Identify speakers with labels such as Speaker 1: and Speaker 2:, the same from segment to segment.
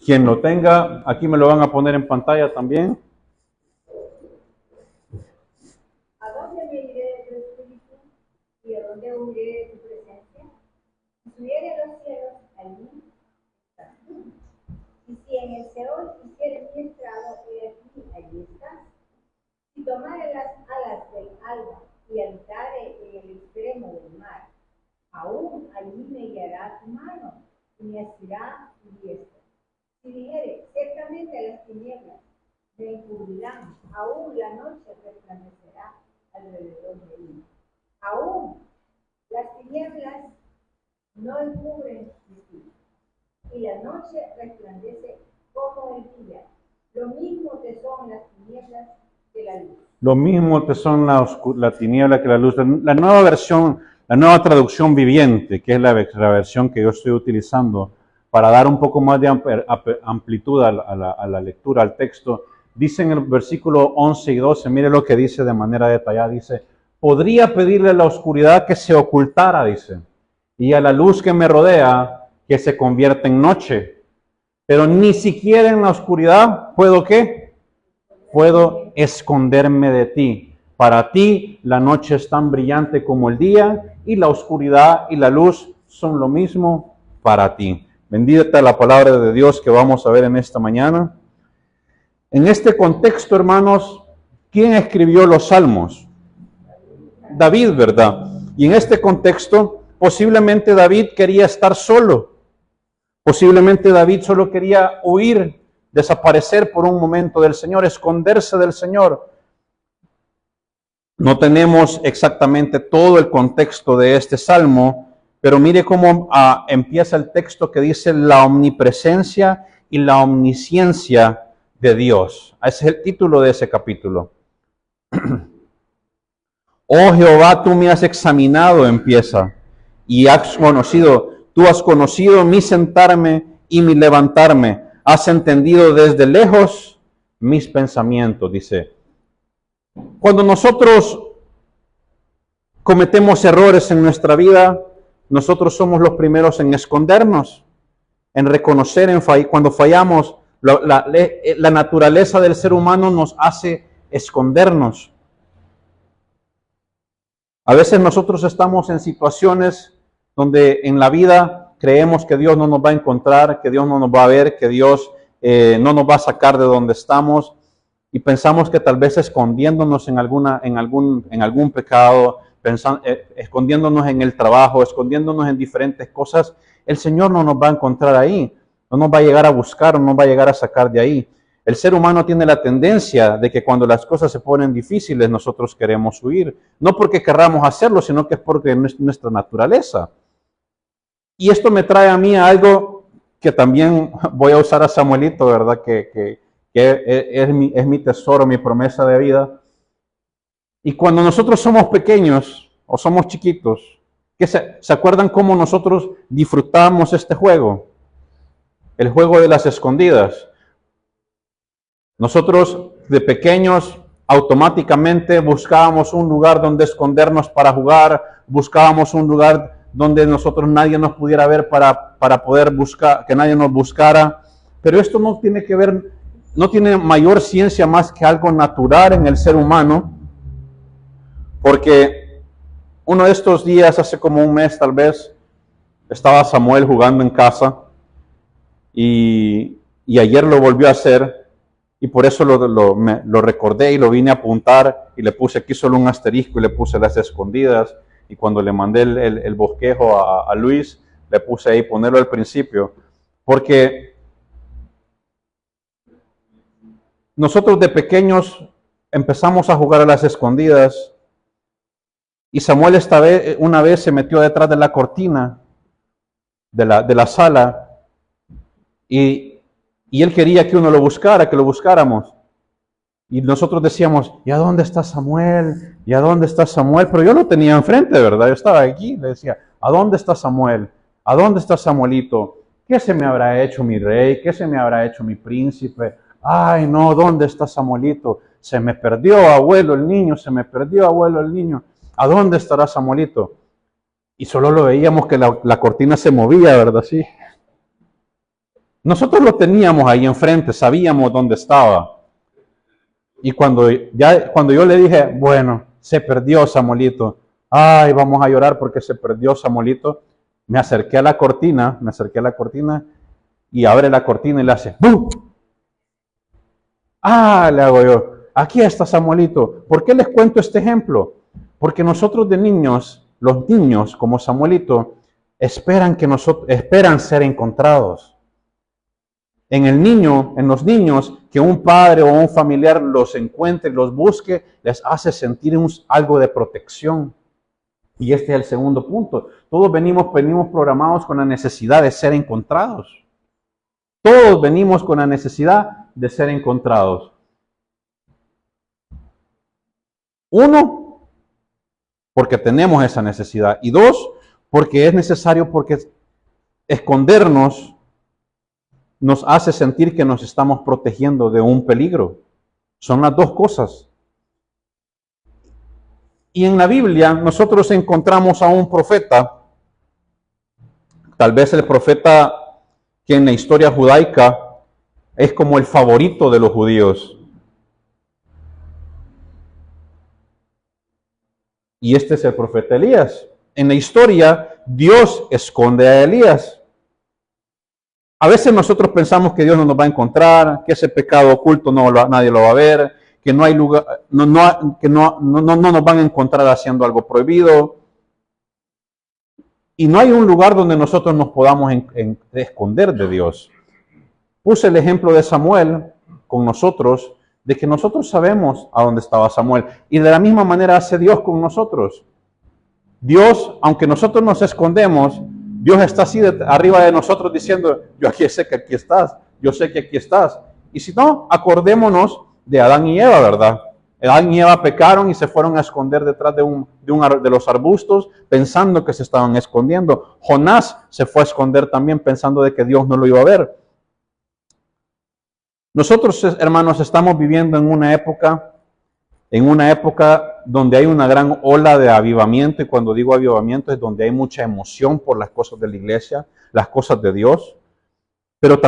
Speaker 1: Quien lo tenga, aquí me lo van a poner en pantalla también.
Speaker 2: ¿A dónde me iré de tu espíritu? ¿Y a dónde huiré de tu presencia? Si subiere a los cielos, allí estás tú. Y si en el Seol hiciere mi estrado, he aquí, allí estás. Si tomare las alas del alba y habitare en el extremo del mar, aún allí me guiará tu mano y me asirá tu diestra. Si dijere, ciertamente a las tinieblas me encubrirán, aún la noche resplandecerá alrededor de mí. Aún las tinieblas no encubren mi espíritu, y la noche resplandece como el día. Lo mismo te son las tinieblas que la luz.
Speaker 1: Lo mismo te son la tiniebla que la luz. La nueva versión, la nueva traducción viviente, que es la versión que yo estoy utilizando para dar un poco más de amplitud a la lectura, al texto, dice en el versículo 11 y 12, mire lo que dice de manera detallada, dice, podría pedirle a la oscuridad que se ocultara, dice, y a la luz que me rodea que se convierta en noche, pero ni siquiera en la oscuridad puedo, ¿qué? Puedo esconderme de ti. Para ti la noche es tan brillante como el día y la oscuridad y la luz son lo mismo para ti. Bendita la palabra de Dios que vamos a ver en esta mañana. En este contexto, hermanos, ¿quién escribió los salmos? David, ¿verdad? Y en este contexto, posiblemente David quería estar solo. Posiblemente David solo quería huir, desaparecer por un momento del Señor, esconderse del Señor. No tenemos exactamente todo el contexto de este salmo, pero mire cómo empieza el texto que dice la omnipresencia y la omnisciencia de Dios. Ese es el título de ese capítulo. Oh Jehová, tú me has examinado, empieza, y has conocido, tú has conocido mi sentarme y mi levantarme. Has entendido desde lejos mis pensamientos, dice. Cuando nosotros cometemos errores en nuestra vida, nosotros somos los primeros en escondernos, en reconocer, cuando fallamos, la naturaleza del ser humano nos hace escondernos. A veces nosotros estamos en situaciones donde en la vida creemos que Dios no nos va a encontrar, que Dios no nos va a ver, que Dios no nos va a sacar de donde estamos, y pensamos que tal vez escondiéndonos en algún pecado, escondiéndonos en el trabajo, escondiéndonos en diferentes cosas, el Señor no nos va a encontrar ahí, no nos va a llegar a buscar, no nos va a llegar a sacar de ahí. El ser humano tiene la tendencia de que cuando las cosas se ponen difíciles nosotros queremos huir, no porque querramos hacerlo, sino que es porque es nuestra naturaleza. Y esto me trae a mí a algo que también voy a usar a Samuelito, ¿verdad? Que es mi tesoro, mi promesa de vida. Y cuando nosotros somos pequeños o somos chiquitos, ¿se acuerdan cómo nosotros disfrutábamos este juego? El juego de las escondidas. Nosotros de pequeños automáticamente buscábamos un lugar donde escondernos para jugar, buscábamos un lugar donde nadie nos pudiera ver para poder buscar, que nadie nos buscara. Pero esto no tiene que ver, no tiene mayor ciencia más que algo natural en el ser humano, porque uno de estos días, hace como un mes tal vez, estaba Samuel jugando en casa y ayer lo volvió a hacer. Y por eso lo recordé y lo vine a apuntar y le puse aquí solo un asterisco y le puse las escondidas. Y cuando le mandé el bosquejo a Luis, le puse ahí ponerlo al principio. Porque nosotros de pequeños empezamos a jugar a las escondidas. Y Samuel una vez se metió detrás de la cortina de la sala y él quería que uno lo buscara, que lo buscáramos. Y nosotros decíamos, ¿y a dónde está Samuel? ¿Y a dónde está Samuel? Pero yo lo tenía enfrente, ¿verdad? Yo estaba aquí, le decía, ¿a dónde está Samuel? ¿A dónde está Samuelito? ¿Qué se me habrá hecho mi rey? ¿Qué se me habrá hecho mi príncipe? Ay, no, ¿dónde está Samuelito? Se me perdió, abuelo, el niño, se me perdió, abuelo, el niño. ¿A dónde estará Samuelito? Y solo lo veíamos que la cortina se movía, ¿verdad? Sí. Nosotros lo teníamos ahí enfrente, sabíamos dónde estaba. Y cuando yo le dije, bueno, se perdió Samuelito, ay, vamos a llorar porque se perdió Samuelito, me acerqué a la cortina y abre la cortina y le hace, ¡bum! Ah, le hago yo, aquí está Samuelito. ¿Por qué les cuento este ejemplo? Porque nosotros de niños, los niños como Samuelito, esperan ser encontrados. En los niños, que un padre o un familiar los encuentre, los busque, les hace sentir algo de protección. Y este es el segundo punto. Todos venimos programados con la necesidad de ser encontrados. Todos venimos con la necesidad de ser encontrados. Uno, porque tenemos esa necesidad. Y dos, porque es necesario, porque escondernos nos hace sentir que nos estamos protegiendo de un peligro. Son las dos cosas. Y en la Biblia nosotros encontramos a un profeta, tal vez el profeta que en la historia judaica es como el favorito de los judíos. Y este es el profeta Elías. En la historia, Dios esconde a Elías. A veces nosotros pensamos que Dios no nos va a encontrar, que ese pecado oculto nadie lo va a ver, que no hay lugar, que no nos van a encontrar haciendo algo prohibido. Y no hay un lugar donde nosotros nos podamos esconder de Dios. Puse el ejemplo de Samuel con nosotros, de que nosotros sabemos a dónde estaba Samuel. Y de la misma manera hace Dios con nosotros. Dios, aunque nosotros nos escondemos, Dios está así arriba de nosotros diciendo, yo aquí sé que aquí estás, yo sé que aquí estás. Y si no, acordémonos de Adán y Eva, ¿verdad? Adán y Eva pecaron y se fueron a esconder detrás de los arbustos pensando que se estaban escondiendo. Jonás se fue a esconder también pensando de que Dios no lo iba a ver. Nosotros, hermanos, estamos viviendo en una época donde hay una gran ola de avivamiento, y cuando digo avivamiento es donde hay mucha emoción por las cosas de la iglesia, las cosas de Dios. Pero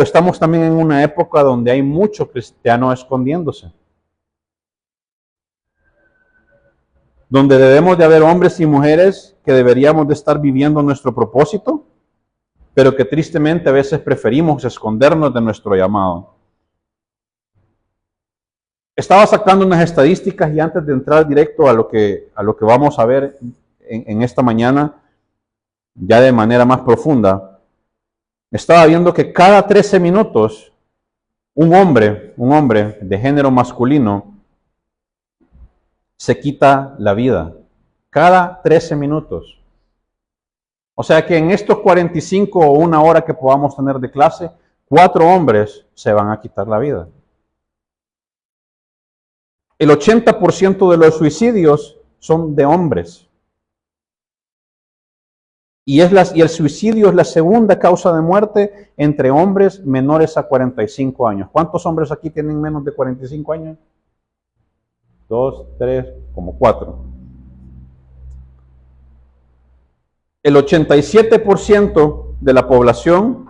Speaker 1: estamos también en una época donde hay mucho cristiano escondiéndose. Donde debemos de haber hombres y mujeres que deberíamos de estar viviendo nuestro propósito, pero que tristemente a veces preferimos escondernos de nuestro llamado. Estaba sacando unas estadísticas y antes de entrar directo a lo que vamos a ver en esta mañana, ya de manera más profunda, estaba viendo que cada 13 minutos un hombre de género masculino se quita la vida. Cada 13 minutos. O sea que en estos 45 o una hora que podamos tener de clase, 4 hombres se van a quitar la vida. El 80% de los suicidios son de hombres. Y el suicidio es la segunda causa de muerte entre hombres menores a 45 años. ¿Cuántos hombres aquí tienen menos de 45 años? 2, 3, como 4. El 87% de la población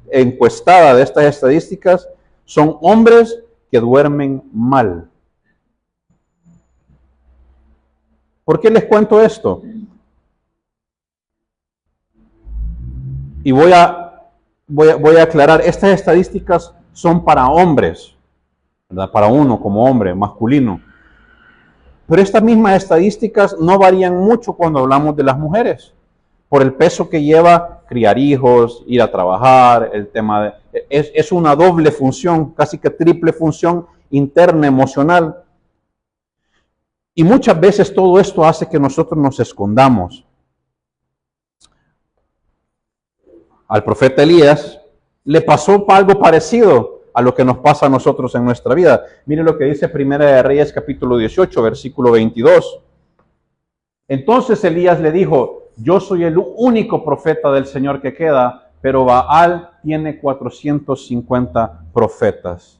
Speaker 1: encuestada de estas estadísticas son hombres que duermen mal. ¿Por qué les cuento esto? Y voy a aclarar, estas estadísticas son para hombres, ¿verdad? Para uno como hombre, masculino. Pero estas mismas estadísticas no varían mucho cuando hablamos de las mujeres, por el peso que lleva criar hijos, ir a trabajar, el tema es una doble función, casi que triple función interna emocional. Y muchas veces todo esto hace que nosotros nos escondamos. Al profeta Elías le pasó algo parecido a lo que nos pasa a nosotros en nuestra vida. Mire lo que dice Primera de Reyes capítulo 18, versículo 22. Entonces Elías le dijo, yo soy el único profeta del Señor que queda, pero Baal tiene 450 profetas.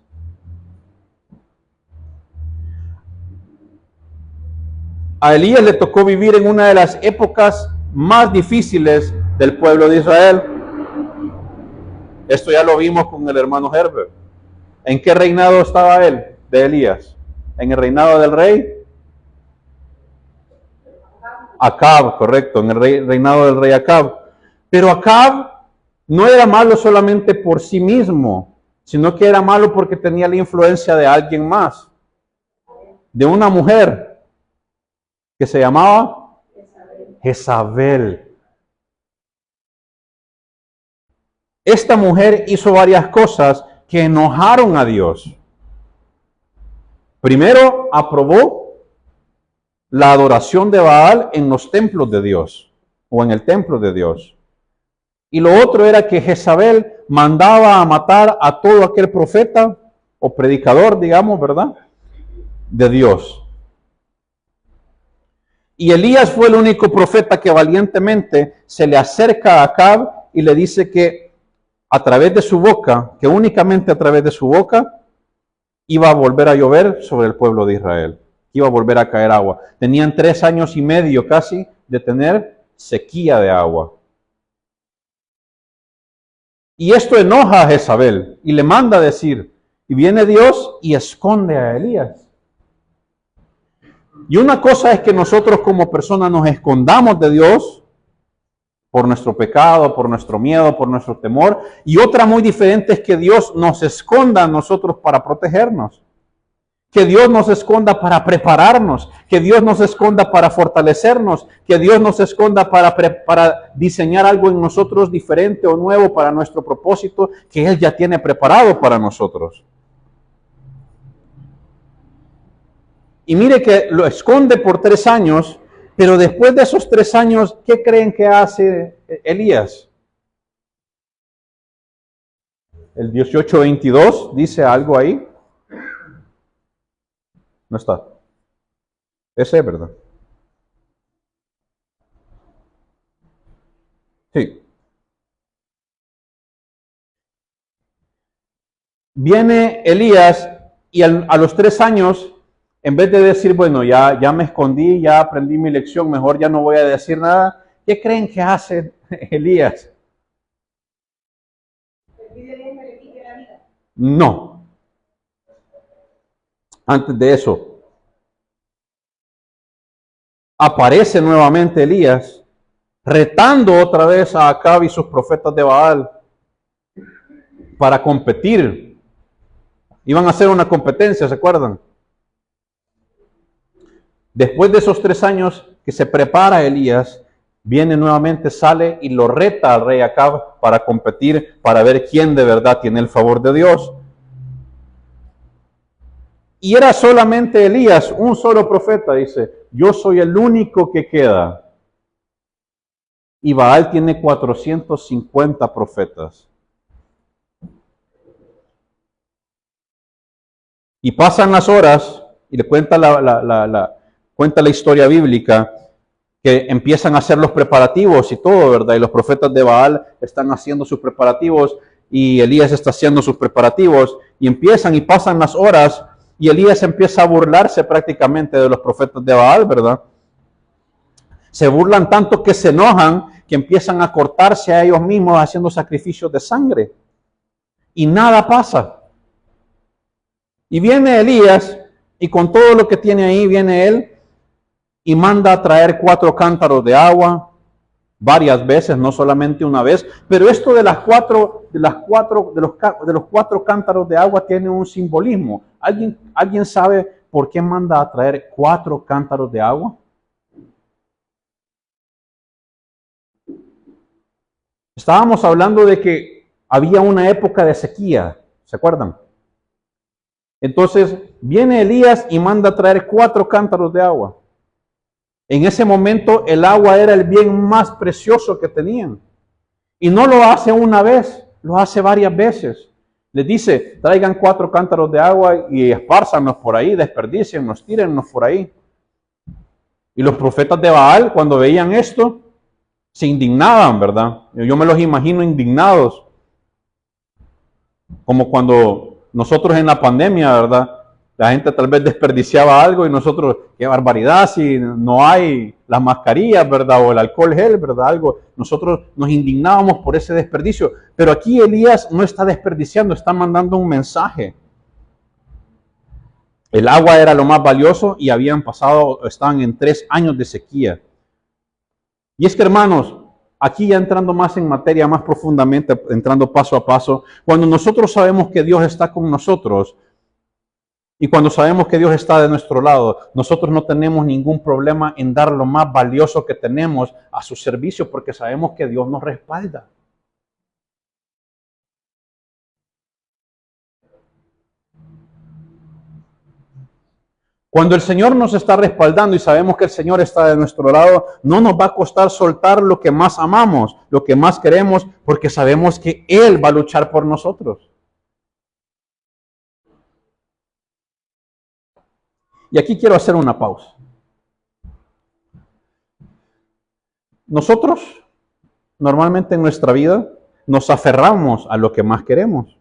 Speaker 1: A Elías le tocó vivir en una de las épocas más difíciles del pueblo de Israel. Esto ya lo vimos con el hermano Herbert. ¿En qué reinado estaba él, de Elías? ¿En el reinado del rey? Acab, correcto, en el reinado del rey Acab. Pero Acab no era malo solamente por sí mismo, sino que era malo porque tenía la influencia de alguien más, de una mujer que se llamaba Jezabel. Esta mujer hizo varias cosas que enojaron a Dios. Primero, aprobó la adoración de Baal en los templos de Dios, o en el templo de Dios. Y lo otro era que Jezabel mandaba a matar a todo aquel profeta o predicador, digamos, ¿verdad?, de Dios. Y Elías fue el único profeta que valientemente se le acerca a Acab y le dice que a través de su boca, que únicamente a través de su boca, iba a volver a llover sobre el pueblo de Israel. Iba a volver a caer agua. Tenían 3 años y medio casi de tener sequía de agua. Y esto enoja a Jezabel y le manda a decir, y viene Dios y esconde a Elías. Y una cosa es que nosotros como personas nos escondamos de Dios por nuestro pecado, por nuestro miedo, por nuestro temor. Y otra muy diferente es que Dios nos esconda a nosotros para protegernos. Que Dios nos esconda para prepararnos. Que Dios nos esconda para fortalecernos. Que Dios nos esconda para diseñar algo en nosotros diferente o nuevo para nuestro propósito que Él ya tiene preparado para nosotros. Y mire que lo esconde por 3 años, pero después de esos 3 años, ¿qué creen que hace Elías? El 18:22 dice algo ahí. No está. Ese es verdad. Sí. Viene Elías y a los 3 años, en vez de decir, bueno, ya me escondí, ya aprendí mi lección, mejor ya no voy a decir nada, ¿qué creen que hace Elías? No. Antes de eso, aparece nuevamente Elías, retando otra vez a Acab y sus profetas de Baal para competir. Iban a hacer una competencia, ¿se acuerdan? Después de esos 3 años que se prepara Elías, viene nuevamente, sale y lo reta al rey Acab para competir, para ver quién de verdad tiene el favor de Dios. Y era solamente Elías, un solo profeta, dice, yo soy el único que queda. Y Baal tiene 450 profetas. Y pasan las horas, y le cuenta cuenta la historia bíblica, que empiezan a hacer los preparativos y todo, ¿verdad? Y los profetas de Baal están haciendo sus preparativos, y Elías está haciendo sus preparativos, y empiezan y pasan las horas, y Elías empieza a burlarse prácticamente de los profetas de Baal, ¿verdad? Se burlan tanto que se enojan, que empiezan a cortarse a ellos mismos haciendo sacrificios de sangre. Y nada pasa. Y viene Elías, y con todo lo que tiene ahí, viene él, y manda a traer 4 cántaros de agua, varias veces, no solamente una vez. Pero esto de los 4 cántaros de agua tiene un simbolismo. ¿Alguien sabe por qué manda a traer 4 cántaros de agua? Estábamos hablando de que había una época de sequía, ¿se acuerdan? Entonces viene Elías y manda a traer 4 cántaros de agua. En ese momento el agua era el bien más precioso que tenían. Y no lo hace una vez, lo hace varias veces. Les dice, traigan 4 cántaros de agua y espárzanlos por ahí, desperdíciennos, tírennos por ahí. Y los profetas de Baal, cuando veían esto, se indignaban, ¿verdad? Yo me los imagino indignados. Como cuando nosotros en la pandemia, ¿verdad? La gente tal vez desperdiciaba algo y nosotros, qué barbaridad, si no hay las mascarillas, ¿verdad? O el alcohol gel, ¿verdad? Algo. Nosotros nos indignábamos por ese desperdicio. Pero aquí Elías no está desperdiciando, está mandando un mensaje. El agua era lo más valioso y estaban en 3 años de sequía. Y es que, hermanos, aquí ya entrando más en materia, más profundamente, entrando paso a paso, cuando nosotros sabemos que Dios está con nosotros y cuando sabemos que Dios está de nuestro lado, nosotros no tenemos ningún problema en dar lo más valioso que tenemos a su servicio porque sabemos que Dios nos respalda. Cuando el Señor nos está respaldando y sabemos que el Señor está de nuestro lado, no nos va a costar soltar lo que más amamos, lo que más queremos, porque sabemos que Él va a luchar por nosotros. Y aquí quiero hacer una pausa. Nosotros, normalmente en nuestra vida, nos aferramos a lo que más queremos,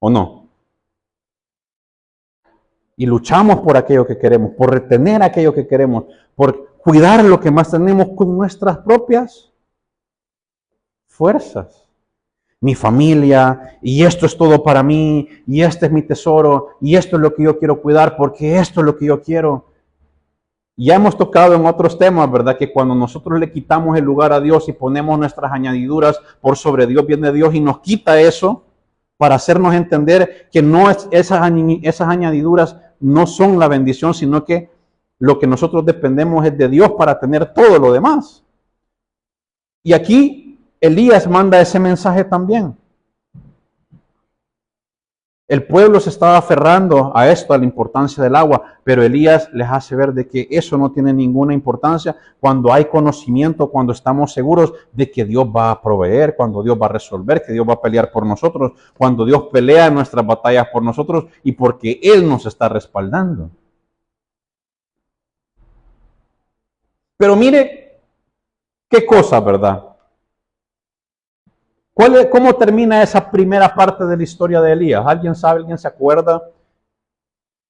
Speaker 1: ¿o no? Y luchamos por aquello que queremos, por retener aquello que queremos, por cuidar lo que más tenemos con nuestras propias fuerzas. Mi familia, y esto es todo para mí, y este es mi tesoro, y esto es lo que yo quiero cuidar, porque esto es lo que yo quiero. Ya hemos tocado en otros temas, ¿verdad? Que cuando nosotros le quitamos el lugar a Dios y ponemos nuestras añadiduras por sobre Dios, viene Dios y nos quita eso para hacernos entender que no es esas añadiduras no son la bendición, sino que lo que nosotros dependemos es de Dios para tener todo lo demás. Y aquí Elías manda ese mensaje también. El pueblo se estaba aferrando a esto, a la importancia del agua, pero Elías les hace ver de que eso no tiene ninguna importancia cuando hay conocimiento, cuando estamos seguros de que Dios va a proveer, cuando Dios va a resolver, que Dios va a pelear por nosotros, cuando Dios pelea nuestras batallas por nosotros y porque Él nos está respaldando. Pero mire, qué cosa, ¿verdad? ¿Cómo termina esa primera parte de la historia de Elías? ¿Alguien sabe, alguien se acuerda?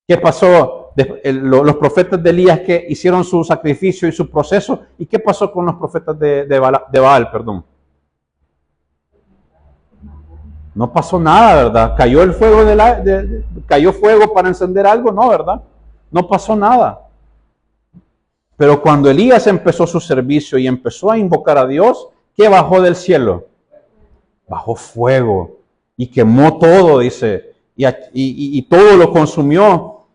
Speaker 1: ¿Qué pasó? Los profetas de Elías que hicieron su sacrificio y su proceso. ¿Y qué pasó con los profetas de Baal? No pasó nada, ¿verdad? ¿Cayó el fuego cayó fuego para encender algo? No, ¿verdad? No pasó nada. Pero cuando Elías empezó su servicio y empezó a invocar a Dios, ¿qué bajó del cielo? Bajó fuego y quemó todo, dice, y todo lo consumió.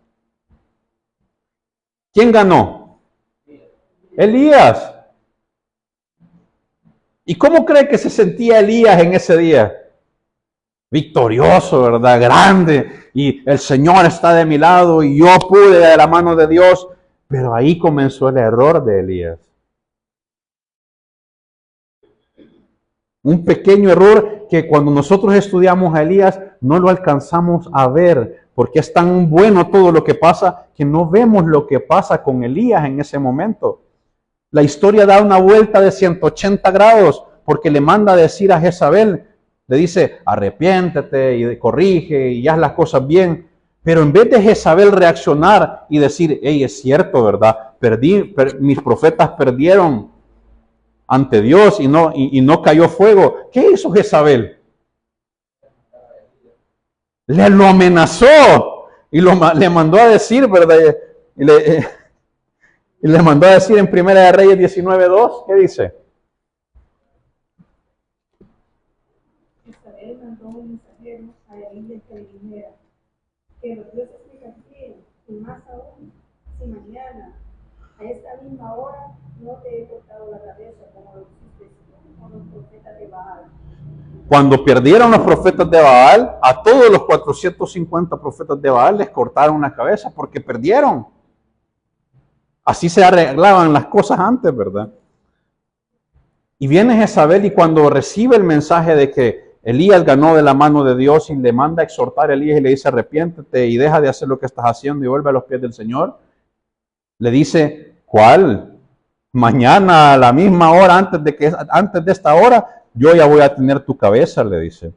Speaker 1: ¿Quién ganó? Elías. ¿Y cómo cree que se sentía Elías en ese día? Victorioso, ¿verdad? Grande. Y el Señor está de mi lado y yo pude de la mano de Dios. Pero ahí comenzó el error de Elías. Un pequeño error que cuando nosotros estudiamos a Elías no lo alcanzamos a ver, porque es tan bueno todo lo que pasa que no vemos lo que pasa con Elías en ese momento. La historia da una vuelta de 180 grados porque le manda a decir a Jezabel, le dice, arrepiéntete y corrige y haz las cosas bien. Pero en vez de Jezabel reaccionar y decir, hey, es cierto, ¿verdad? Mis profetas perdieron ante Dios y no cayó fuego. ¿Qué hizo Jezabel? Lo amenazó y le mandó a decir, ¿verdad? Y le mandó a decir en Primera de Reyes 19:2, ¿qué dice?
Speaker 2: Jezabel mandó un mensajero a Elías que le dijera que los dioses me castiguen, y más aún, si mañana a esta misma hora no te he cortado la cabeza como lo hiciste con los profetas de Baal.
Speaker 1: Cuando perdieron los profetas de Baal, a todos los 450 profetas de Baal les cortaron la cabeza porque perdieron. Así se arreglaban las cosas antes, ¿verdad? Y viene Jezabel y cuando recibe el mensaje de que Elías ganó de la mano de Dios y le manda a exhortar a Elías y le dice, arrepiéntete y deja de hacer lo que estás haciendo y vuelve a los pies del Señor, le dice, ¿cuál? Mañana a la misma hora, antes de esta hora, yo ya voy a tener tu cabeza, le dice.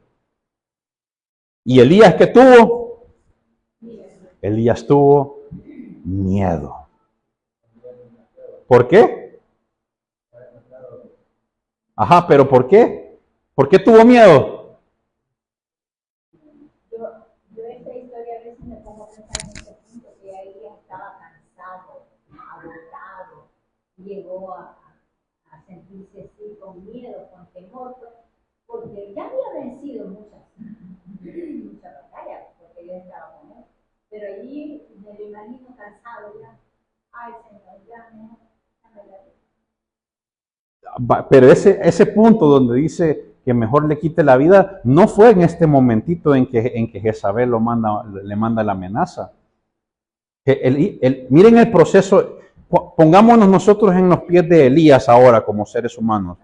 Speaker 1: ¿Y Elías qué tuvo? Elías tuvo miedo. ¿Por qué? Ajá, pero ¿por qué? ¿Por qué tuvo miedo?
Speaker 2: Yo esta historia a veces me pongo a pensar en este punto, que ahí estaba cansado, agotado, llegó a sentirse así con miedo, con temor, porque ya había vencido muchas batallas, porque yo estaba con él. Pero allí me lo imagino cansado ya. Ay, Señor, ya me la.
Speaker 1: Pero ese punto donde dice que mejor le quite la vida, no fue en este momentito en que Jezabel le manda la amenaza. Miren el proceso, pongámonos nosotros en los pies de Elías ahora como seres humanos.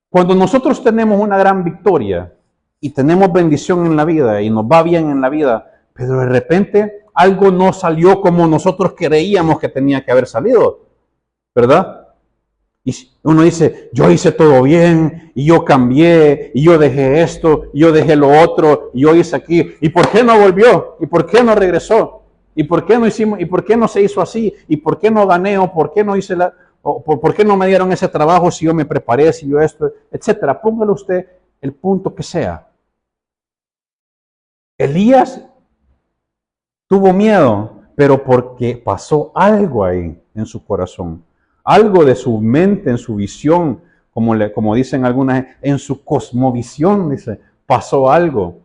Speaker 1: Cuando nosotros tenemos una gran victoria y tenemos bendición en la vida y nos va bien en la vida, pero de repente algo no salió como nosotros creíamos que tenía que haber salido, ¿verdad? Y uno dice, yo hice todo bien, y yo cambié, y yo dejé esto, y yo dejé lo otro, y yo hice aquí. ¿Y por qué no volvió? ¿Y por qué no regresó? ¿Y por qué no hicimos? ¿Y por qué no se hizo así? ¿Y por qué no gané? ¿O por qué no hice por qué no me dieron ese trabajo si yo me preparé, si yo esto, etcétera? Póngale usted el punto que sea. Elías tuvo miedo, pero porque pasó algo ahí en su corazón. Algo de su mente, en su visión, como dicen algunas, en su cosmovisión, dice, pasó algo.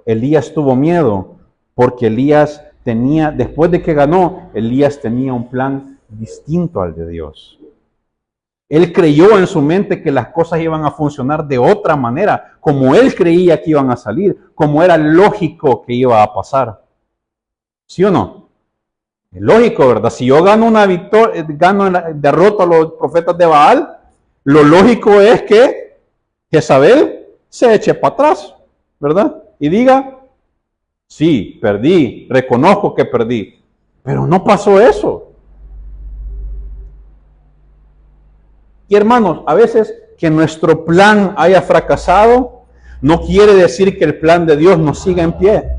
Speaker 1: Elías tuvo miedo porque Elías tenía, después de que ganó, Elías tenía un plan distinto al de Dios. Él creyó en su mente que las cosas iban a funcionar de otra manera, como él creía que iban a salir, como era lógico que iba a pasar. ¿Sí o no? Es lógico, ¿verdad? Si yo gano una victoria, derroto a los profetas de Baal, lo lógico es que Jezabel se eche para atrás, ¿verdad? Y diga, sí, perdí, reconozco que perdí. Pero no pasó eso. Y hermanos, a veces que nuestro plan haya fracasado, no quiere decir que el plan de Dios no siga en pie.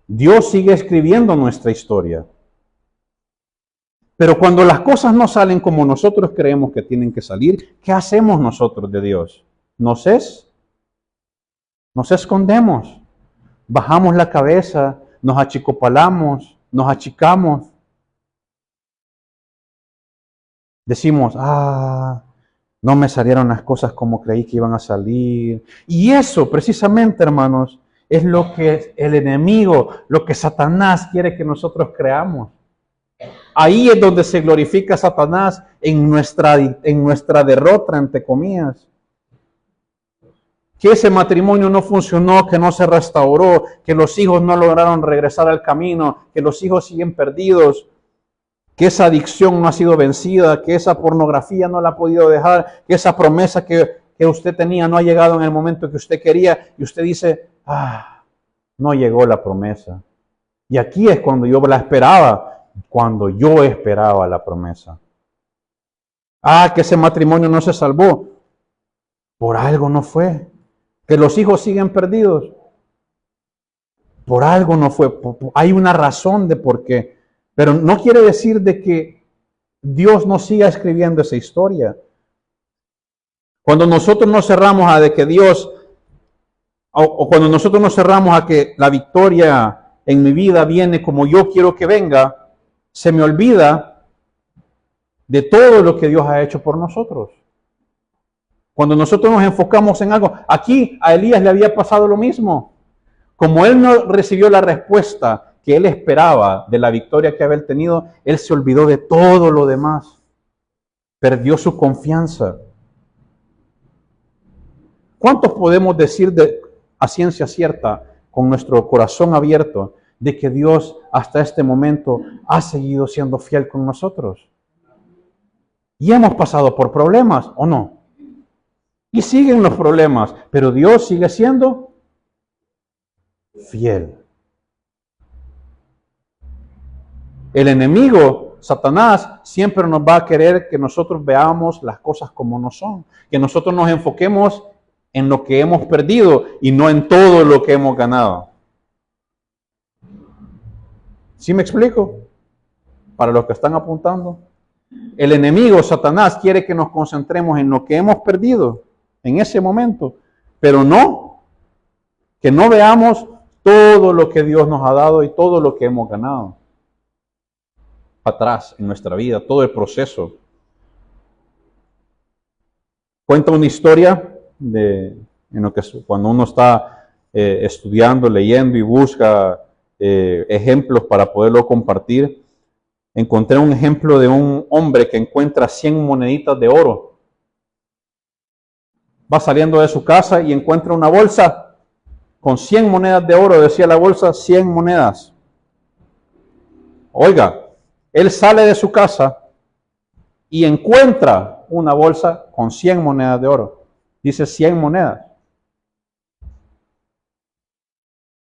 Speaker 1: Dios sigue escribiendo nuestra historia. Pero cuando las cosas no salen como nosotros creemos que tienen que salir, ¿qué hacemos nosotros de Dios? Nos escondemos, bajamos la cabeza, nos achicopalamos, nos achicamos. Decimos, no me salieron las cosas como creí que iban a salir. Y eso, precisamente, hermanos, es lo que el enemigo, lo que Satanás quiere que nosotros creamos. Ahí es donde se glorifica Satanás en nuestra derrota, entre comillas. Que ese matrimonio no funcionó, que no se restauró, que los hijos no lograron regresar al camino, que los hijos siguen perdidos, que esa adicción no ha sido vencida, que esa pornografía no la ha podido dejar, que esa promesa que usted tenía no ha llegado en el momento que usted quería, y usted dice, no llegó la promesa. Y aquí es cuando yo la esperaba, cuando yo esperaba la promesa. Que ese matrimonio no se salvó, por algo no fue. Que los hijos siguen perdidos, por algo no fue. Hay una razón de por qué. Pero no quiere decir de que Dios no siga escribiendo esa historia. Cuando nosotros nos cerramos a de que Dios, o cuando nosotros nos cerramos a que la victoria en mi vida viene como yo quiero que venga, se me olvida de todo lo que Dios ha hecho por nosotros. Cuando nosotros nos enfocamos en algo, aquí a Elías le había pasado lo mismo. Como él no recibió la respuesta que él esperaba de la victoria que había tenido, él se olvidó de todo lo demás. Perdió su confianza. ¿Cuántos podemos decir a ciencia cierta, con nuestro corazón abierto, de que Dios hasta este momento ha seguido siendo fiel con nosotros? Y hemos pasado por problemas, ¿o no? Y siguen los problemas, pero Dios sigue siendo fiel. El enemigo Satanás siempre nos va a querer que nosotros veamos las cosas como no son, que nosotros nos enfoquemos en lo que hemos perdido y no en todo lo que hemos ganado. ¿Sí me explico? Para los que están apuntando. El enemigo, Satanás, quiere que nos concentremos en lo que hemos perdido en ese momento, pero no, que no veamos todo lo que Dios nos ha dado y todo lo que hemos ganado atrás en nuestra vida, todo el proceso. Cuenta una historia en lo que cuando uno está estudiando, leyendo y busca ejemplos para poderlo compartir. Encontré un ejemplo de un hombre que encuentra 100 moneditas de oro. Va saliendo de su casa y encuentra una bolsa con 100 monedas de oro. Decía la bolsa, 100 monedas. Oiga, él sale de su casa y encuentra una bolsa con 100 monedas de oro. Dice 100 monedas.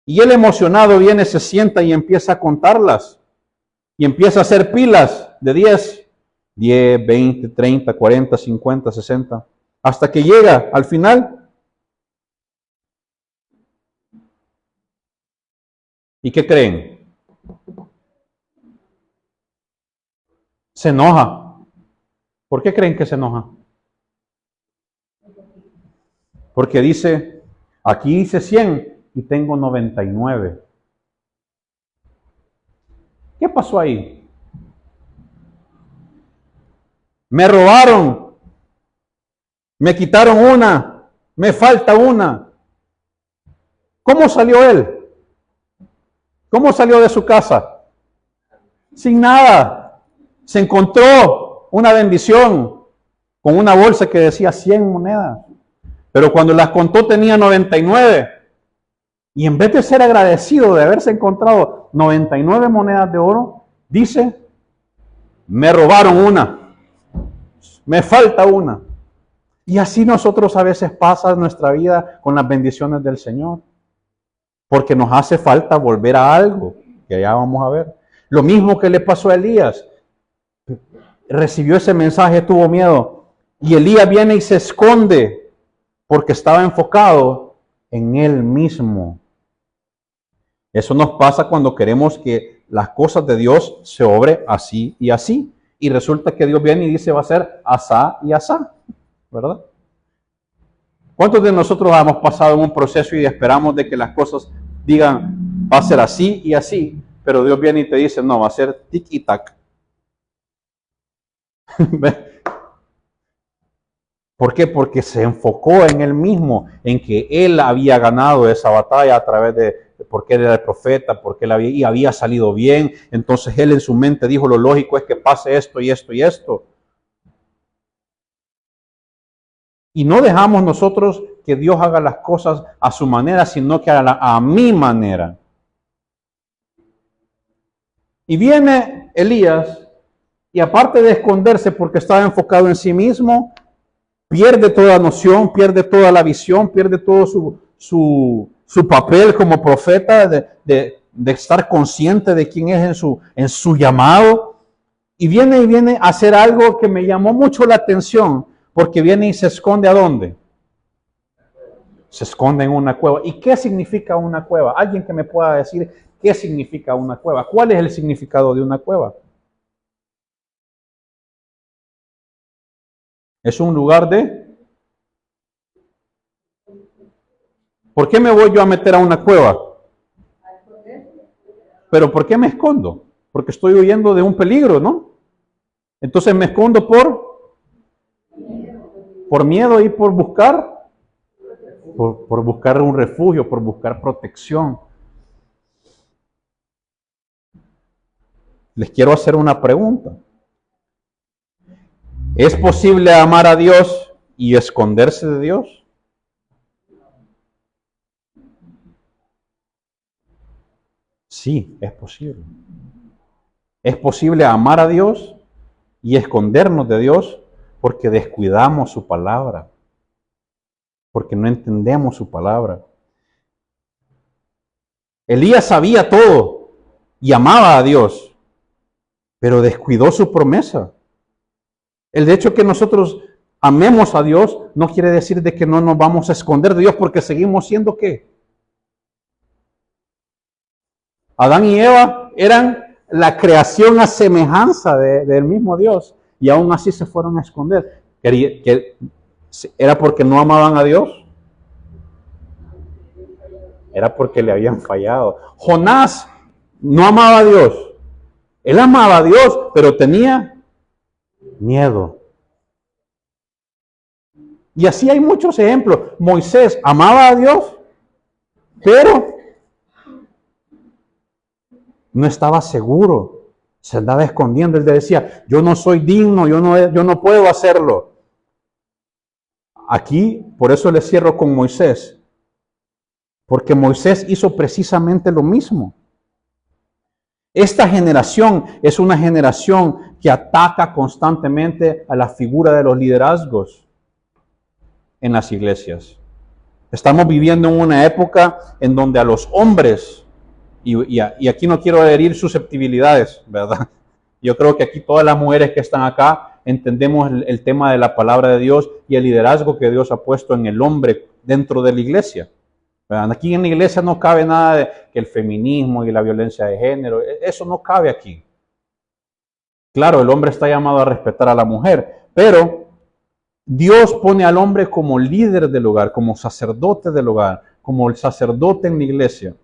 Speaker 1: Y él emocionado viene, se sienta y empieza a contarlas. Y empieza a hacer pilas de 10, 20, 30, 40, 50, 60, hasta que llega al final. ¿Y qué creen? Se enoja. ¿Por qué creen que se enoja? Porque dice, aquí dice 100 y tengo 99. ¿Qué pasó ahí? Me robaron, me quitaron una, me falta una. ¿Cómo salió él? ¿Cómo salió de su casa? Sin nada. Se encontró una bendición con una bolsa que decía 100 monedas. Pero cuando las contó tenía 99. Y en vez de ser agradecido de haberse encontrado 99 monedas de oro, dice, me robaron una, me falta una. Y así nosotros a veces pasa nuestra vida con las bendiciones del Señor, porque nos hace falta volver a algo, que ya vamos a ver. Lo mismo que le pasó a Elías, recibió ese mensaje, tuvo miedo, y Elías viene y se esconde, porque estaba enfocado en él mismo. Eso nos pasa cuando queremos que las cosas de Dios se obre así y así. Y resulta que Dios viene y dice va a ser asá y asá, ¿verdad? ¿Cuántos de nosotros hemos pasado en un proceso y esperamos de que las cosas digan va a ser así y así? Pero Dios viene y te dice no, va a ser tic y tac. ¿Por qué? Porque se enfocó en él mismo, en que él había ganado esa batalla a través de, porque él era el profeta, porque él había salido bien. Entonces él en su mente dijo, lo lógico es que pase esto y esto y esto. Y no dejamos nosotros que Dios haga las cosas a su manera, sino que a mi manera. Y viene Elías, y aparte de esconderse porque estaba enfocado en sí mismo, pierde toda noción, pierde toda la visión, pierde todo su papel como profeta, de estar consciente de quién es en su llamado. Y viene a hacer algo que me llamó mucho la atención, porque viene y se esconde ¿a dónde? Se esconde en una cueva. ¿Y qué significa una cueva? Alguien que me pueda decir qué significa una cueva. ¿Cuál es el significado de una cueva? Es un lugar de... ¿Por qué me voy yo a meter a una cueva? ¿Pero por qué me escondo? Porque estoy huyendo de un peligro, ¿no? Entonces me escondo por miedo y por buscar, por buscar un refugio, por buscar protección. Les quiero hacer una pregunta. ¿Es posible amar a Dios y esconderse de Dios? Sí, es posible. Es posible amar a Dios y escondernos de Dios porque descuidamos su palabra, porque no entendemos su palabra. Elías sabía todo y amaba a Dios, pero descuidó su promesa. El hecho que nosotros amemos a Dios no quiere decir de que no nos vamos a esconder de Dios, porque seguimos siendo ¿qué? Adán y Eva eran la creación a semejanza del mismo Dios, y aún así se fueron a esconder. ¿Era porque no amaban a Dios? Era porque le habían fallado. Jonás no amaba a Dios. Él amaba a Dios, pero tenía miedo. Y así hay muchos ejemplos. Moisés amaba a Dios, pero no estaba seguro. Se andaba escondiendo. Él decía, yo no soy digno, yo no puedo hacerlo. Aquí, por eso le cierro con Moisés. Porque Moisés hizo precisamente lo mismo. Esta generación es una generación que ataca constantemente a la figura de los liderazgos en las iglesias. Estamos viviendo en una época en donde a los hombres, y aquí no quiero herir susceptibilidades, ¿verdad? Yo creo que aquí todas las mujeres que están acá entendemos el tema de la palabra de Dios y el liderazgo que Dios ha puesto en el hombre dentro de la iglesia. Aquí en la iglesia no cabe nada de que el feminismo y la violencia de género, eso no cabe aquí. Claro, el hombre está llamado a respetar a la mujer, pero Dios pone al hombre como líder del hogar, como sacerdote del hogar, como el sacerdote en la iglesia.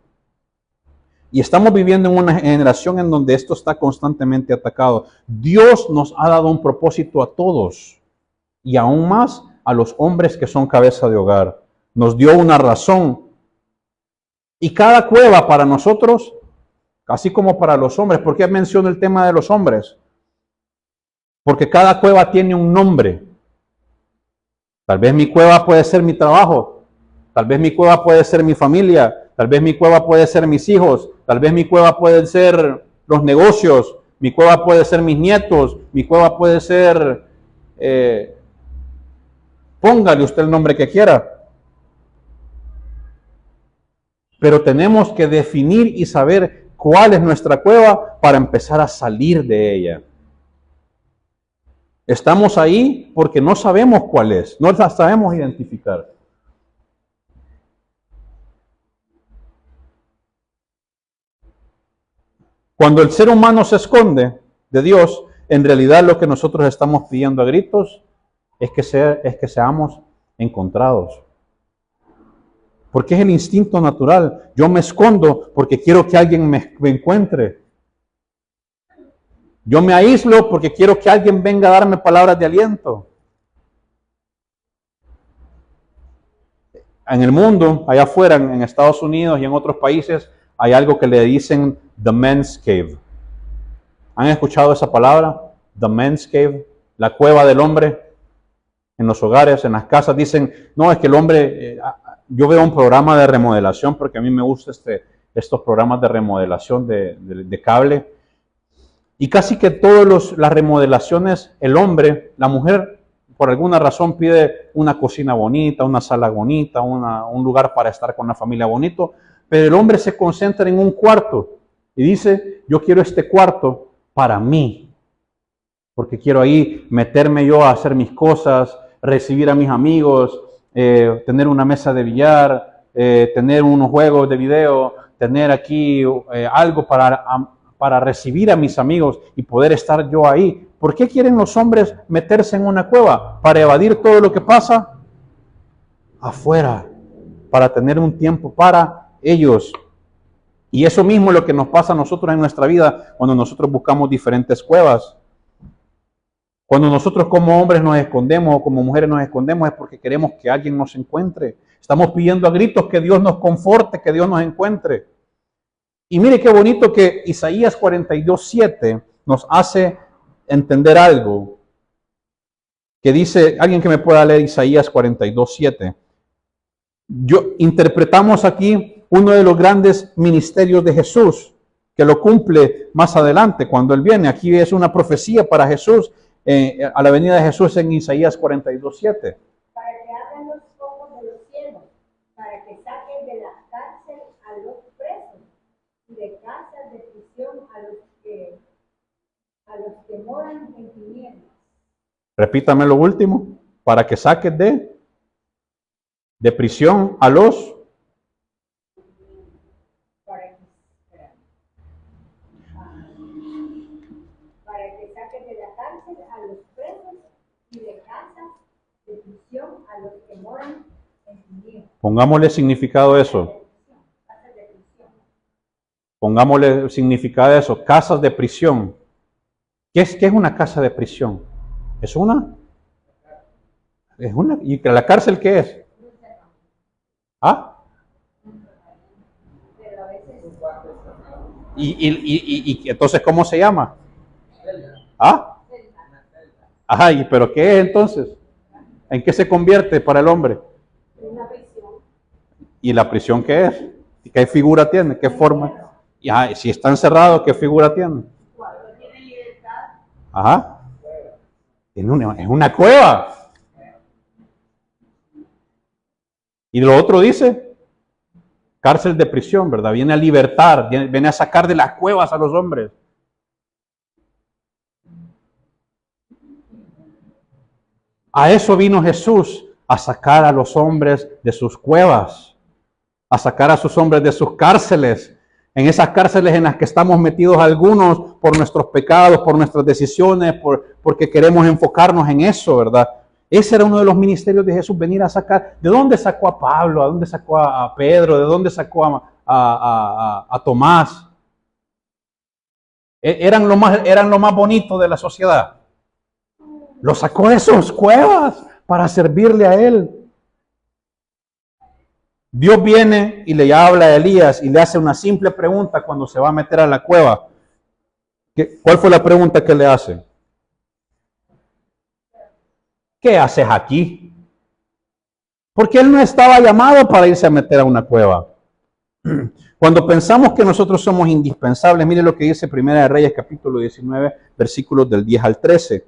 Speaker 1: Y estamos viviendo en una generación en donde esto está constantemente atacado. Dios nos ha dado un propósito a todos, y aún más a los hombres que son cabeza de hogar. Nos dio una razón. Y cada cueva para nosotros, así como para los hombres, ¿por qué menciono el tema de los hombres? Porque cada cueva tiene un nombre. Tal vez mi cueva puede ser mi trabajo, tal vez mi cueva puede ser mi familia, tal vez mi cueva puede ser mis hijos, tal vez mi cueva puede ser los negocios, mi cueva puede ser mis nietos, mi cueva puede ser, póngale usted el nombre que quiera. Pero tenemos que definir y saber cuál es nuestra cueva para empezar a salir de ella. Estamos ahí porque no sabemos cuál es, no la sabemos identificar. Cuando el ser humano se esconde de Dios, en realidad lo que nosotros estamos pidiendo a gritos es que seamos encontrados. Porque es el instinto natural. Yo me escondo porque quiero que alguien me encuentre. Yo me aíslo porque quiero que alguien venga a darme palabras de aliento. En el mundo, allá afuera, en Estados Unidos y en otros países, hay algo que le dicen The Men's Cave. ¿Han escuchado esa palabra? The Men's Cave, la cueva del hombre. En los hogares, en las casas, dicen, no, es que el hombre, yo veo un programa de remodelación, porque a mí me gustan estos programas de remodelación de cable, y casi que todas las remodelaciones, el hombre, la mujer, por alguna razón pide una cocina bonita, una sala bonita, un lugar para estar con la familia bonito, pero el hombre se concentra en un cuarto y dice, yo quiero este cuarto para mí, porque quiero ahí meterme yo a hacer mis cosas, recibir a mis amigos, tener una mesa de billar, tener unos juegos de video, tener aquí algo para recibir a mis amigos y poder estar yo ahí. ¿Por qué quieren los hombres meterse en una cueva? Para evadir todo lo que pasa afuera, para tener un tiempo para ellos. Y eso mismo es lo que nos pasa a nosotros en nuestra vida cuando nosotros buscamos diferentes cuevas. Cuando nosotros como hombres nos escondemos o como mujeres nos escondemos es porque queremos que alguien nos encuentre. Estamos pidiendo a gritos que Dios nos conforte, que Dios nos encuentre. Y mire qué bonito que Isaías 42:7 nos hace entender algo. Que dice, alguien que me pueda leer Isaías 42:7. Interpretamos aquí uno de los grandes ministerios de Jesús, que lo cumple más adelante cuando Él viene. Aquí es una profecía para Jesús. A la venida de Jesús en Isaías 42:7.
Speaker 2: Para que abran los ojos de los cielos, para que saquen de la cárcel a los presos y de casas de prisión a moran en tinieblas.
Speaker 1: Repítame lo último. Para que saques de prisión a los...
Speaker 2: Para que saques de la cárcel a los presos y de casas de prisión a los que moran en tinieblas.
Speaker 1: Pongámosle significado a eso. Pongámosle significado a eso. Casas de prisión. ¿Qué es una casa de prisión? Es una. ¿Y la cárcel qué es? ¿Ah? ¿Y entonces cómo se llama? ¿Ah? Ajá, ¿pero qué es entonces? ¿En qué se convierte para el hombre?
Speaker 2: Una prisión.
Speaker 1: ¿Y la prisión qué es? ¿Qué figura tiene? ¿Qué forma? Si está encerrado, ¿qué figura tiene?
Speaker 2: Cuando tiene libertad.
Speaker 1: Ajá. Es una cueva. Y lo otro dice, cárcel de prisión, ¿verdad? Viene a libertar, viene a sacar de las cuevas a los hombres. A eso vino Jesús, a sacar a los hombres de sus cuevas, a sacar a sus hombres de sus cárceles, en esas cárceles en las que estamos metidos algunos por nuestros pecados, por nuestras decisiones, porque queremos enfocarnos en eso, ¿verdad? Ese era uno de los ministerios de Jesús, venir a sacar. ¿De dónde sacó a Pablo? ¿A dónde sacó a Pedro? ¿De dónde sacó a Tomás? Eran lo más bonito de la sociedad. Lo sacó de sus cuevas para servirle a él. Dios viene y le habla a Elías y le hace una simple pregunta cuando se va a meter a la cueva. ¿Cuál fue la pregunta que le hace? ¿Qué haces aquí? Porque él no estaba llamado para irse a meter a una cueva. Cuando pensamos que nosotros somos indispensables, mire lo que dice Primera de Reyes capítulo 19, versículos del 10 al 13.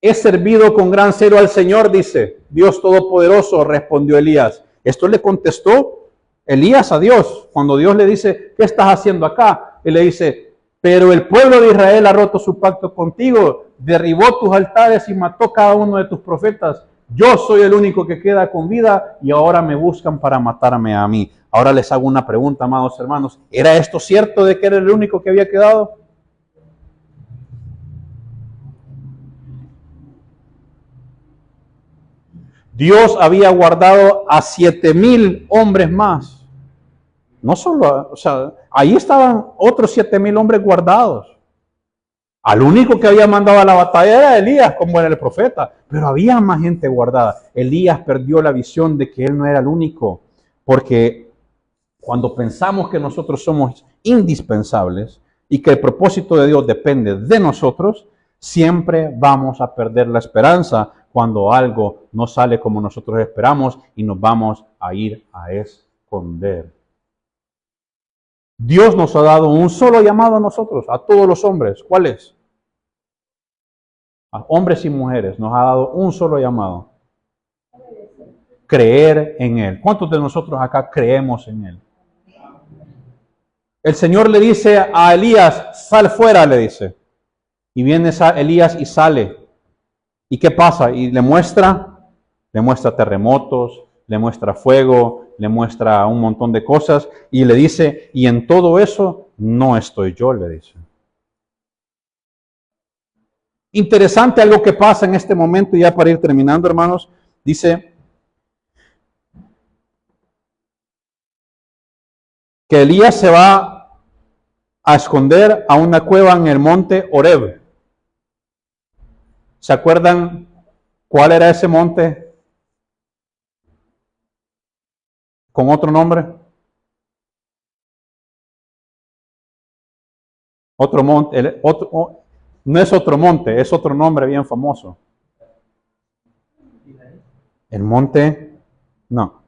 Speaker 1: He servido con gran celo al Señor, dice Dios Todopoderoso, respondió Elías. Esto le contestó Elías a Dios. Cuando Dios le dice, ¿qué estás haciendo acá? Él le dice, pero el pueblo de Israel ha roto su pacto contigo, derribó tus altares y mató cada uno de tus profetas. Yo soy el único que queda con vida y ahora me buscan para matarme a mí. Ahora les hago una pregunta, amados hermanos. ¿Era esto cierto de que era el único que había quedado? Dios había guardado a 7,000 hombres más. No solo, ahí estaban otros 7,000 hombres guardados. Al único que había mandado a la batalla era Elías, como era el profeta, pero había más gente guardada. Elías perdió la visión de que él no era el único, porque cuando pensamos que nosotros somos indispensables y que el propósito de Dios depende de nosotros, siempre vamos a perder la esperanza cuando algo no sale como nosotros esperamos y nos vamos a ir a esconder. Dios nos ha dado un solo llamado a nosotros, a todos los hombres. ¿Cuál es? A hombres y mujeres nos ha dado un solo llamado. Creer en Él. ¿Cuántos de nosotros acá creemos en Él? El Señor le dice a Elías, sal fuera, le dice. Y viene Elías y sale. ¿Y qué pasa? Y le muestra terremotos, le muestra fuego, le muestra un montón de cosas y le dice, y en todo eso no estoy yo, le dice. Interesante algo que pasa en este momento, ya para ir terminando, hermanos, dice que Elías se va a esconder a una cueva en el monte Horeb. ¿Se acuerdan cuál era ese monte? ¿Con otro nombre? Otro monte, no es otro monte, es otro nombre bien famoso. El monte, no.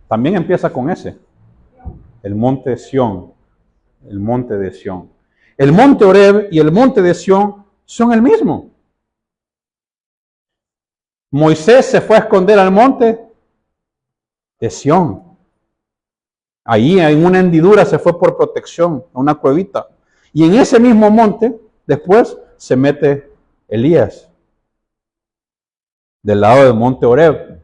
Speaker 1: También empieza con ese. El monte Sión. El monte de Sión. El monte Horeb y el monte de Sión son el mismo. Moisés se fue a esconder al monte de Sión. Ahí en una hendidura se fue por protección, a una cuevita. Y en ese mismo monte, después, se mete Elías, del lado del monte Horeb.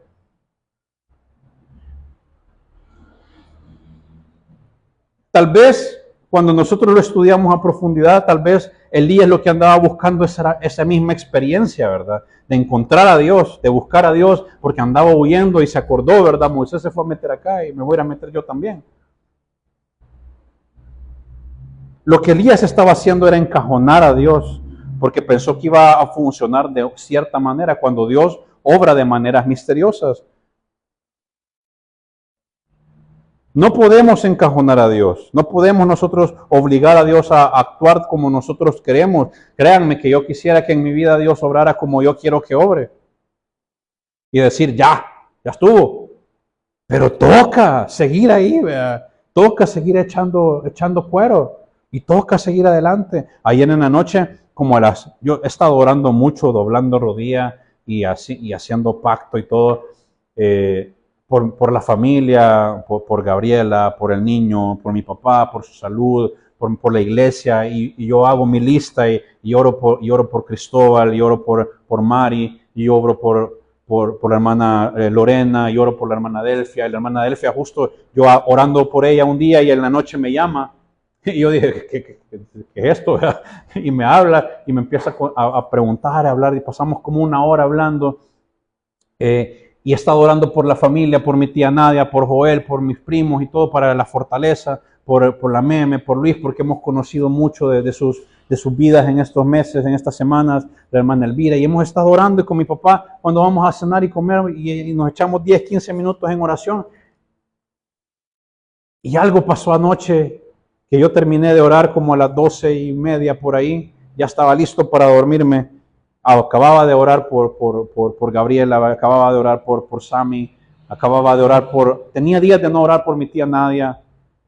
Speaker 1: Tal vez, cuando nosotros lo estudiamos a profundidad, tal vez Elías lo que andaba buscando esa misma experiencia, ¿verdad? De encontrar a Dios, de buscar a Dios, porque andaba huyendo y se acordó, ¿verdad? Moisés se fue a meter acá y me voy a meter yo también. Lo que Elías estaba haciendo era encajonar a Dios, porque pensó que iba a funcionar de cierta manera cuando Dios obra de maneras misteriosas. No podemos encajonar a Dios, no podemos nosotros obligar a Dios a actuar como nosotros queremos. Créanme que yo quisiera que en mi vida Dios obrara como yo quiero que obre. Y decir, ya estuvo. Pero toca seguir ahí, ¿verdad? Toca seguir echando cuero y toca seguir adelante. Ayer en la noche, yo he estado orando mucho, doblando rodillas y haciendo pacto y todo. Por la familia, por Gabriela, por el niño, por mi papá, por su salud, por la iglesia, y yo hago mi lista y oro por Cristóbal, y oro por Mari, y oro por la hermana Lorena, y oro por la hermana Delfia. Y la hermana Delfia, justo yo orando por ella un día y en la noche me llama, y yo dije, ¿qué es esto? Y me habla y me empieza a preguntar, a hablar, y pasamos como una hora hablando. Y he estado orando por la familia, por mi tía Nadia, por Joel, por mis primos y todo, para la fortaleza, por la Meme, por Luis, porque hemos conocido mucho de sus vidas en estos meses, en estas semanas, la hermana Elvira, y hemos estado orando con mi papá cuando vamos a cenar y comer, y nos echamos 10, 15 minutos en oración. Y algo pasó anoche, que yo terminé de orar como a las 12:30 por ahí, ya estaba listo para dormirme. Acababa de orar por Gabriela, acababa de orar por Sammy, acababa de orar tenía días de no orar por mi tía Nadia,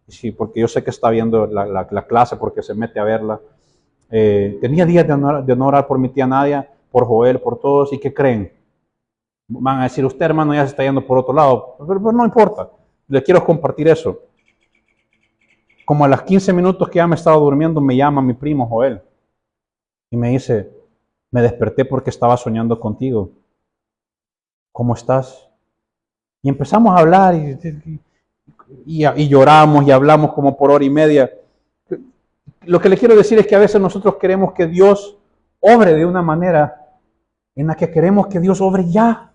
Speaker 1: sí, porque yo sé que está viendo la clase porque se mete a verla. Tenía días de no orar por mi tía Nadia, por Joel, por todos, ¿y qué creen? Van a decir, usted hermano ya se está yendo por otro lado, pero no importa, les quiero compartir eso. Como a las 15 minutos que ya me estaba durmiendo, me llama mi primo Joel y me dice, me desperté porque estaba soñando contigo. ¿Cómo estás? Y empezamos a hablar y lloramos y hablamos como por hora y media. Lo que le quiero decir es que a veces nosotros queremos que Dios obre de una manera en la que queremos que Dios obre ya.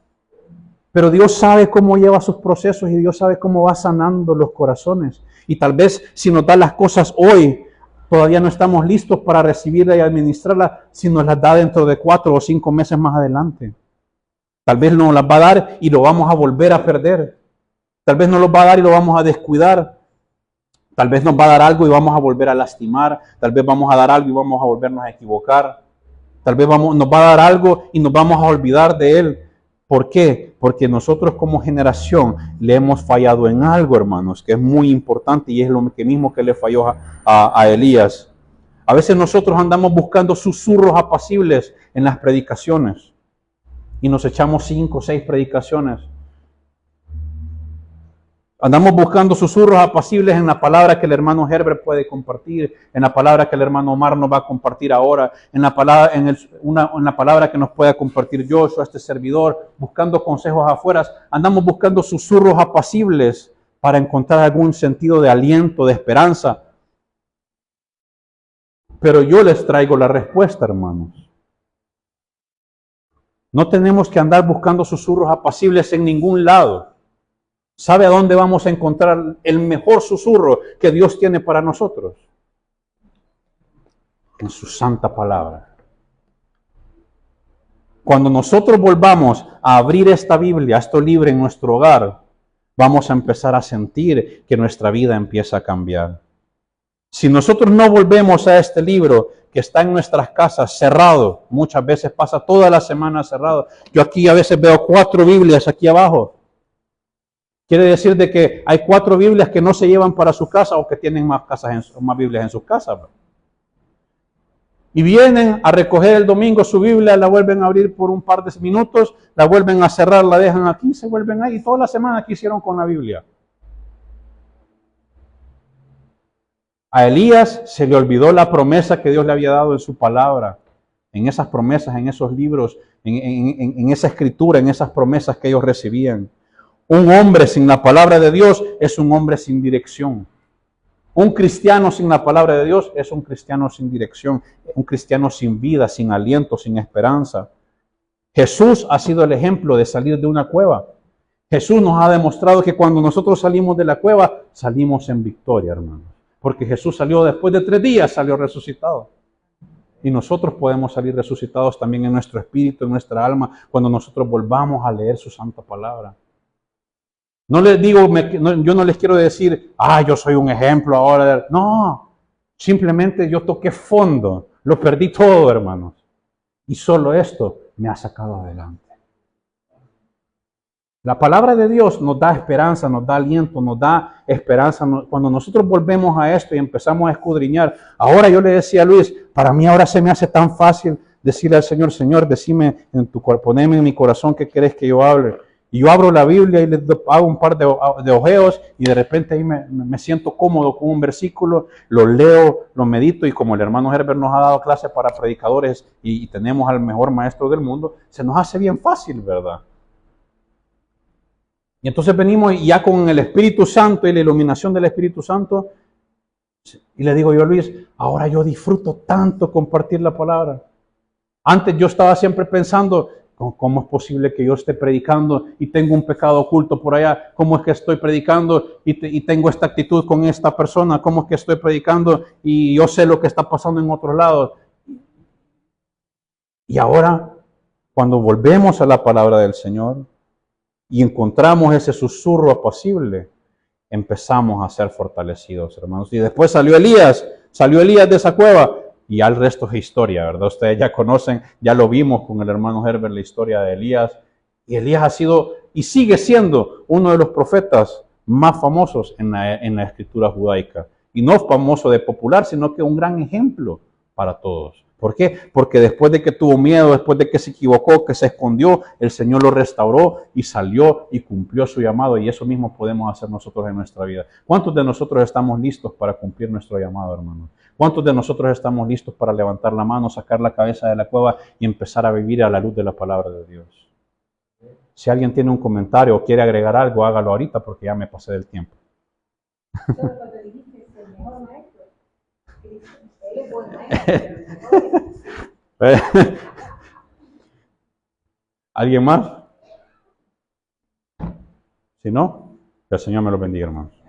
Speaker 1: Pero Dios sabe cómo lleva sus procesos y Dios sabe cómo va sanando los corazones. Y tal vez si nos da las cosas hoy, todavía no estamos listos para recibirla y administrarla, si nos las da dentro de 4 o 5 meses más adelante. Tal vez nos las va a dar y lo vamos a volver a perder. Tal vez nos lo va a dar y lo vamos a descuidar. Tal vez nos va a dar algo y vamos a volver a lastimar. Tal vez vamos a dar algo y vamos a volvernos a equivocar. Tal vez nos va a dar algo y nos vamos a olvidar de Él. ¿Por qué? Porque nosotros como generación le hemos fallado en algo, hermanos, que es muy importante y es lo mismo que le falló a Elías. A veces nosotros andamos buscando susurros apacibles en las predicaciones y nos echamos 5 o 6 predicaciones. Andamos buscando susurros apacibles en la palabra que el hermano Herbert puede compartir, en la palabra que el hermano Omar nos va a compartir ahora, en la palabra que nos pueda compartir Joshua, este servidor, buscando consejos afuera. Andamos buscando susurros apacibles para encontrar algún sentido de aliento, de esperanza. Pero yo les traigo la respuesta, hermanos. No tenemos que andar buscando susurros apacibles en ningún lado. ¿Sabe a dónde vamos a encontrar el mejor susurro que Dios tiene para nosotros? En su santa palabra. Cuando nosotros volvamos a abrir esta Biblia, esto libre en nuestro hogar, vamos a empezar a sentir que nuestra vida empieza a cambiar. Si nosotros no volvemos a este libro que está en nuestras casas cerrado, muchas veces pasa toda la semana cerrado. Yo aquí a veces veo 4 Biblias aquí abajo. Quiere decir de que hay 4 Biblias que no se llevan para su casa o que tienen más Biblias en sus casas. Y vienen a recoger el domingo su Biblia, la vuelven a abrir por un par de minutos, la vuelven a cerrar, la dejan aquí, se vuelven ahí. Y toda la semana, ¿qué hicieron con la Biblia? A Elías se le olvidó la promesa que Dios le había dado en su palabra, en esas promesas, en esos libros, en esa escritura, en esas promesas que ellos recibían. Un hombre sin la palabra de Dios es un hombre sin dirección. Un cristiano sin la palabra de Dios es un cristiano sin dirección, un cristiano sin vida, sin aliento, sin esperanza. Jesús ha sido el ejemplo de salir de una cueva. Jesús nos ha demostrado que cuando nosotros salimos de la cueva, salimos en victoria, hermanos. Porque Jesús salió después de 3 días, salió resucitado. Y nosotros podemos salir resucitados también en nuestro espíritu, en nuestra alma, cuando nosotros volvamos a leer su santa palabra. No les digo, yo no les quiero decir, yo soy un ejemplo ahora. No, simplemente yo toqué fondo, lo perdí todo, hermanos. Y solo esto me ha sacado adelante. La palabra de Dios nos da esperanza, nos da aliento, nos da esperanza. Cuando nosotros volvemos a esto y empezamos a escudriñar, ahora yo le decía a Luis, para mí ahora se me hace tan fácil decirle al Señor, Señor, decime en tu cuerpo, poneme en mi corazón qué querés que yo hable. Y yo abro la Biblia y le hago un par de ojeos y de repente ahí me siento cómodo con un versículo, lo leo, lo medito, y como el hermano Herbert nos ha dado clases para predicadores y tenemos al mejor maestro del mundo, se nos hace bien fácil, ¿verdad? Y entonces venimos y ya con el Espíritu Santo y la iluminación del Espíritu Santo, y le digo yo a Luis, ahora yo disfruto tanto compartir la palabra. Antes yo estaba siempre pensando, ¿cómo es posible que yo esté predicando y tengo un pecado oculto por allá? ¿Cómo es que estoy predicando y tengo esta actitud con esta persona? ¿Cómo es que estoy predicando y yo sé lo que está pasando en otros lados? Y ahora, cuando volvemos a la palabra del Señor y encontramos ese susurro apacible, empezamos a ser fortalecidos, hermanos. Y después salió Elías de esa cueva. Y ya el resto es historia, ¿verdad? Ustedes ya conocen, ya lo vimos con el hermano Herbert, la historia de Elías. Y Elías ha sido y sigue siendo uno de los profetas más famosos en la escritura judaica. Y no famoso de popular, sino que un gran ejemplo para todos. ¿Por qué? Porque después de que tuvo miedo, después de que se equivocó, que se escondió, el Señor lo restauró y salió y cumplió su llamado. Y eso mismo podemos hacer nosotros en nuestra vida. ¿Cuántos de nosotros estamos listos para cumplir nuestro llamado, hermanos? ¿Cuántos de nosotros estamos listos para levantar la mano, sacar la cabeza de la cueva y empezar a vivir a la luz de la palabra de Dios? Si alguien tiene un comentario o quiere agregar algo, hágalo ahorita porque ya me pasé del tiempo. ¿Alguien más? Si no, que el Señor me lo bendiga, hermanos.